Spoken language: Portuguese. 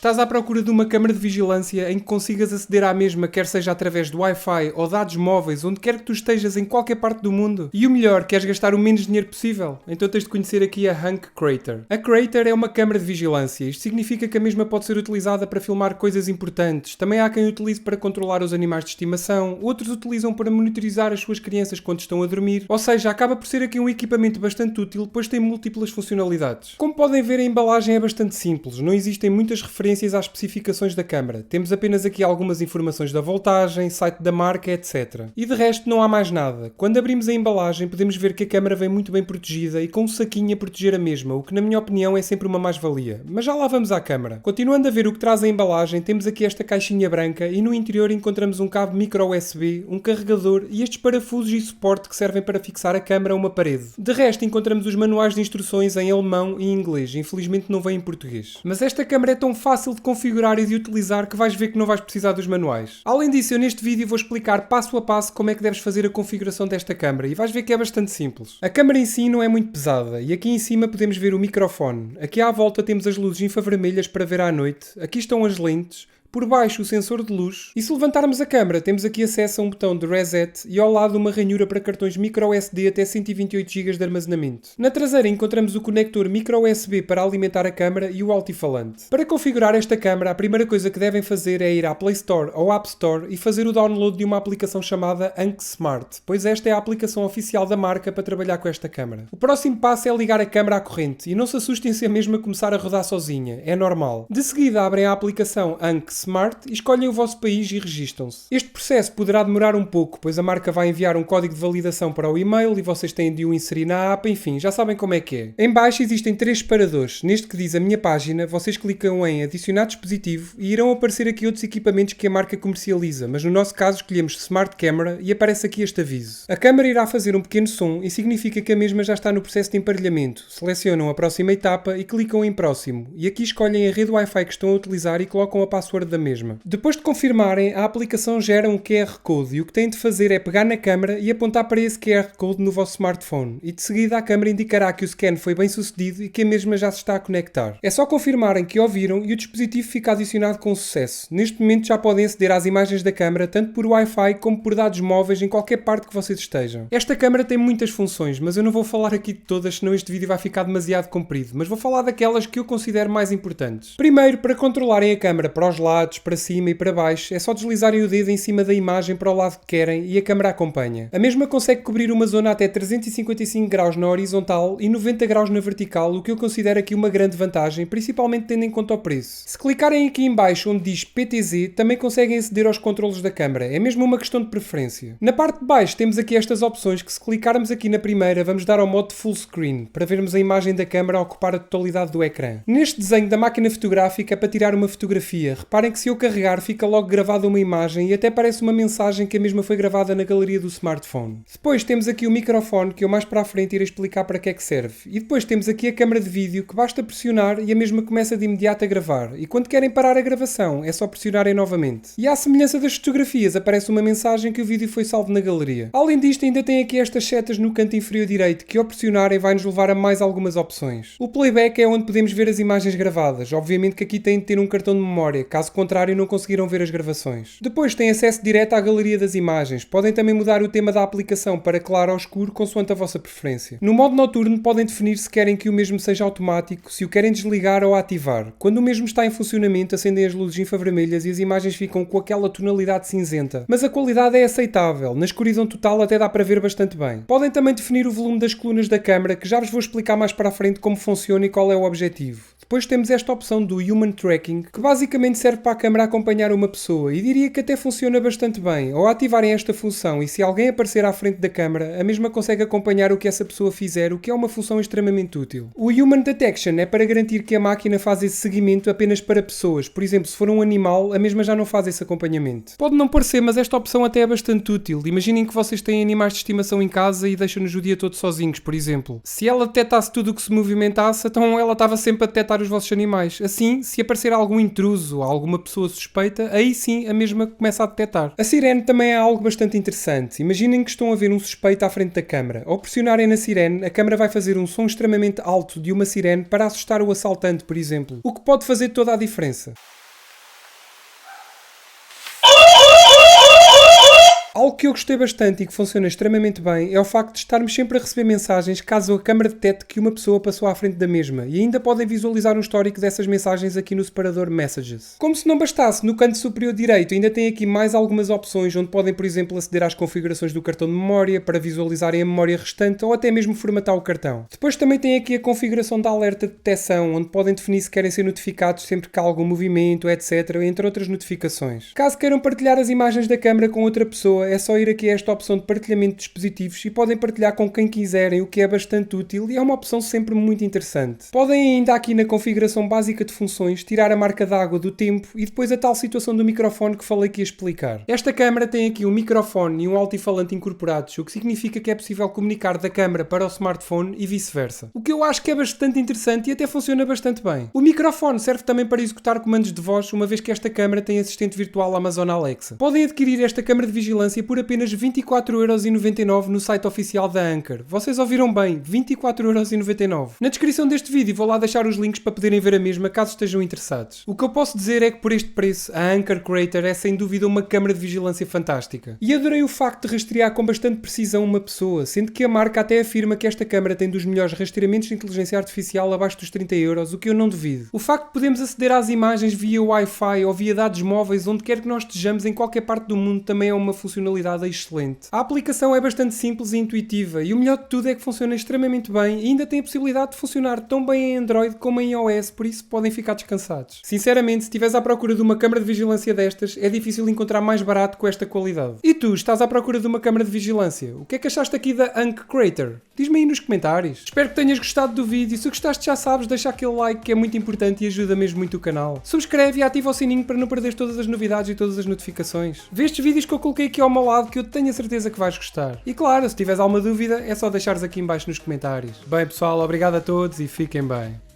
Estás à procura de uma câmara de vigilância em que consigas aceder à mesma, quer seja através do Wi-Fi ou dados móveis, onde quer que tu estejas em qualquer parte do mundo? E o melhor, queres gastar o menos dinheiro possível? Então tens de conhecer aqui a Hunk Creator. A Creator é uma câmara de vigilância. Isto significa que a mesma pode ser utilizada para filmar coisas importantes. Também há quem utilize para controlar os animais de estimação, outros utilizam para monitorizar as suas crianças quando estão a dormir. Ou seja, acaba por ser aqui um equipamento bastante útil, pois tem múltiplas funcionalidades. Como podem ver, a embalagem é bastante simples. Não existem muitas referências às especificações da câmara. Temos apenas aqui algumas informações da voltagem, site da marca, etc. E de resto não há mais nada. Quando abrimos a embalagem podemos ver que a câmara vem muito bem protegida e com um saquinho a proteger a mesma, o que na minha opinião é sempre uma mais-valia. Mas já lá vamos à câmara. Continuando a ver o que traz a embalagem, temos aqui esta caixinha branca e no interior encontramos um cabo micro USB, um carregador e estes parafusos e suporte que servem para fixar a câmara a uma parede. De resto encontramos os manuais de instruções em alemão e inglês. Infelizmente não vem em português. Mas esta câmara é tão fácil de configurar e de utilizar que vais ver que não vais precisar dos manuais. Além disso, eu neste vídeo vou explicar passo a passo como é que deves fazer a configuração desta câmara e vais ver que é bastante simples. A câmara em si não é muito pesada e aqui em cima podemos ver o microfone. Aqui à volta temos as luzes infravermelhas para ver à noite. Aqui estão as lentes. Por baixo o sensor de luz e se levantarmos a câmera temos aqui acesso a um botão de reset e ao lado uma ranhura para cartões microSD até 128 GB de armazenamento. Na traseira encontramos o conector microUSB para alimentar a câmera e o altifalante. Para configurar esta câmera a primeira coisa que devem fazer é ir à Play Store ou App Store e fazer o download de uma aplicação chamada Hunk Smart, pois esta é a aplicação oficial da marca para trabalhar com esta câmera. O próximo passo é ligar a câmera à corrente e não se assustem se a mesma começar a rodar sozinha, é normal. De seguida abrem a aplicação Hunk Smart e escolhem o vosso país e registam-se. Este processo poderá demorar um pouco, pois a marca vai enviar um código de validação para o e-mail e vocês têm de o inserir na app, enfim, já sabem como é que é. Em baixo existem 3 separadores. Neste que diz a minha página, vocês clicam em adicionar dispositivo e irão aparecer aqui outros equipamentos que a marca comercializa, mas no nosso caso escolhemos Smart Camera e aparece aqui este aviso. A câmera irá fazer um pequeno som e significa que a mesma já está no processo de emparelhamento. Selecionam a próxima etapa e clicam em próximo. E aqui escolhem a rede Wi-Fi que estão a utilizar e colocam a password da mesma. Depois de confirmarem, a aplicação gera um QR Code e o que têm de fazer é pegar na câmera e apontar para esse QR Code no vosso smartphone e de seguida a câmera indicará que o scan foi bem sucedido e que a mesma já se está a conectar. É só confirmarem que ouviram e o dispositivo fica adicionado com sucesso. Neste momento já podem aceder às imagens da câmera tanto por Wi-Fi como por dados móveis em qualquer parte que vocês estejam. Esta câmera tem muitas funções, mas eu não vou falar aqui de todas, senão este vídeo vai ficar demasiado comprido, mas vou falar daquelas que eu considero mais importantes. Primeiro, para controlarem a câmera para os lados, para cima e para baixo, é só deslizarem o dedo em cima da imagem para o lado que querem e a câmera acompanha. A mesma consegue cobrir uma zona até 355 graus na horizontal e 90 graus na vertical, o que eu considero aqui uma grande vantagem, principalmente tendo em conta o preço. Se clicarem aqui em baixo onde diz PTZ, também conseguem aceder aos controlos da câmera, é mesmo uma questão de preferência. Na parte de baixo temos aqui estas opções que se clicarmos aqui na primeira vamos dar ao modo Full Screen, para vermos a imagem da câmera a ocupar a totalidade do ecrã. Neste desenho da máquina fotográfica é para tirar uma fotografia, reparem que se eu carregar fica logo gravada uma imagem e até parece uma mensagem que a mesma foi gravada na galeria do smartphone. Depois temos aqui o microfone que eu mais para a frente irei explicar para que é que serve. E depois temos aqui a câmara de vídeo que basta pressionar e a mesma começa de imediato a gravar. E quando querem parar a gravação é só pressionarem novamente. E à semelhança das fotografias aparece uma mensagem que o vídeo foi salvo na galeria. Além disto ainda tem aqui estas setas no canto inferior direito que ao pressionarem vai nos levar a mais algumas opções. O playback é onde podemos ver as imagens gravadas. Obviamente que aqui tem de ter um cartão de memória, caso contrário não conseguiram ver as gravações. Depois têm acesso direto à galeria das imagens. Podem também mudar o tema da aplicação para claro ou escuro consoante a vossa preferência. No modo noturno podem definir se querem que o mesmo seja automático, se o querem desligar ou ativar. Quando o mesmo está em funcionamento acendem as luzes infravermelhas e as imagens ficam com aquela tonalidade cinzenta. Mas a qualidade é aceitável. Na escuridão total até dá para ver bastante bem. Podem também definir o volume das colunas da câmera que já vos vou explicar mais para a frente como funciona e qual é o objetivo. Depois temos esta opção do Human Tracking, que basicamente serve para a câmera acompanhar uma pessoa e diria que até funciona bastante bem. Ao ativarem esta função e se alguém aparecer à frente da câmera, a mesma consegue acompanhar o que essa pessoa fizer, o que é uma função extremamente útil. O Human Detection é para garantir que a máquina faz esse seguimento apenas para pessoas. Por exemplo, se for um animal, a mesma já não faz esse acompanhamento. Pode não parecer, mas esta opção até é bastante útil. Imaginem que vocês têm animais de estimação em casa e deixam-nos o dia todo sozinhos, por exemplo. Se ela detectasse tudo o que se movimentasse, então ela estava sempre a detectar os vossos animais. Assim, se aparecer algum intruso ou alguma pessoa suspeita, aí sim a mesma começa a detectar. A sirene também é algo bastante interessante. Imaginem que estão a ver um suspeito à frente da câmara. Ao pressionarem na sirene, a câmara vai fazer um som extremamente alto de uma sirene para assustar o assaltante, por exemplo. O que pode fazer toda a diferença. Algo que eu gostei bastante e que funciona extremamente bem é o facto de estarmos sempre a receber mensagens caso a câmara detecte que uma pessoa passou à frente da mesma, e ainda podem visualizar um histórico dessas mensagens aqui no separador Messages. Como se não bastasse, no canto superior direito ainda tem aqui mais algumas opções onde podem, por exemplo, aceder às configurações do cartão de memória para visualizarem a memória restante ou até mesmo formatar o cartão. Depois também tem aqui a configuração da alerta de detecção, onde podem definir se querem ser notificados sempre que há algum movimento, etc., entre outras notificações. Caso queiram partilhar as imagens da câmara com outra pessoa, é só ir aqui a esta opção de partilhamento de dispositivos e podem partilhar com quem quiserem, o que é bastante útil e é uma opção sempre muito interessante. Podem ainda aqui na configuração básica de funções tirar a marca d'água do tempo e depois a tal situação do microfone que falei que ia explicar. Esta câmara tem aqui um microfone e um altifalante incorporados, o que significa que é possível comunicar da câmara para o smartphone e vice-versa. O que eu acho que é bastante interessante e até funciona bastante bem. O microfone serve também para executar comandos de voz, uma vez que esta câmara tem assistente virtual Amazon Alexa. Podem adquirir esta câmara de vigilância por apenas 24,99€ no site oficial da Anker. Vocês ouviram bem, 24,99€. Na descrição deste vídeo vou lá deixar os links para poderem ver a mesma caso estejam interessados. O que eu posso dizer é que por este preço a Anker Creator é sem dúvida uma câmara de vigilância fantástica. E adorei o facto de rastrear com bastante precisão uma pessoa, sendo que a marca até afirma que esta câmara tem dos melhores rastreamentos de inteligência artificial abaixo dos 30€, o que eu não duvido. O facto de podermos aceder às imagens via Wi-Fi ou via dados móveis onde quer que nós estejamos em qualquer parte do mundo também é uma funcionalidade excelente. A aplicação é bastante simples e intuitiva e o melhor de tudo é que funciona extremamente bem e ainda tem a possibilidade de funcionar tão bem em Android como em iOS, por isso podem ficar descansados. Sinceramente, se estiveres à procura de uma câmara de vigilância destas, é difícil encontrar mais barato com esta qualidade. E tu, estás à procura de uma câmara de vigilância? O que é que achaste aqui da Anker Creator? Diz-me aí nos comentários. Espero que tenhas gostado do vídeo. Se gostaste, já sabes, deixa aquele like que é muito importante e ajuda mesmo muito o canal. Subscreve e ativa o sininho para não perder todas as novidades e todas as notificações. Vê estes vídeos que eu coloquei aqui ao meu lado que eu tenho a certeza que vais gostar. E claro, se tiveres alguma dúvida, é só deixares aqui em baixo nos comentários. Bem pessoal, obrigado a todos e fiquem bem.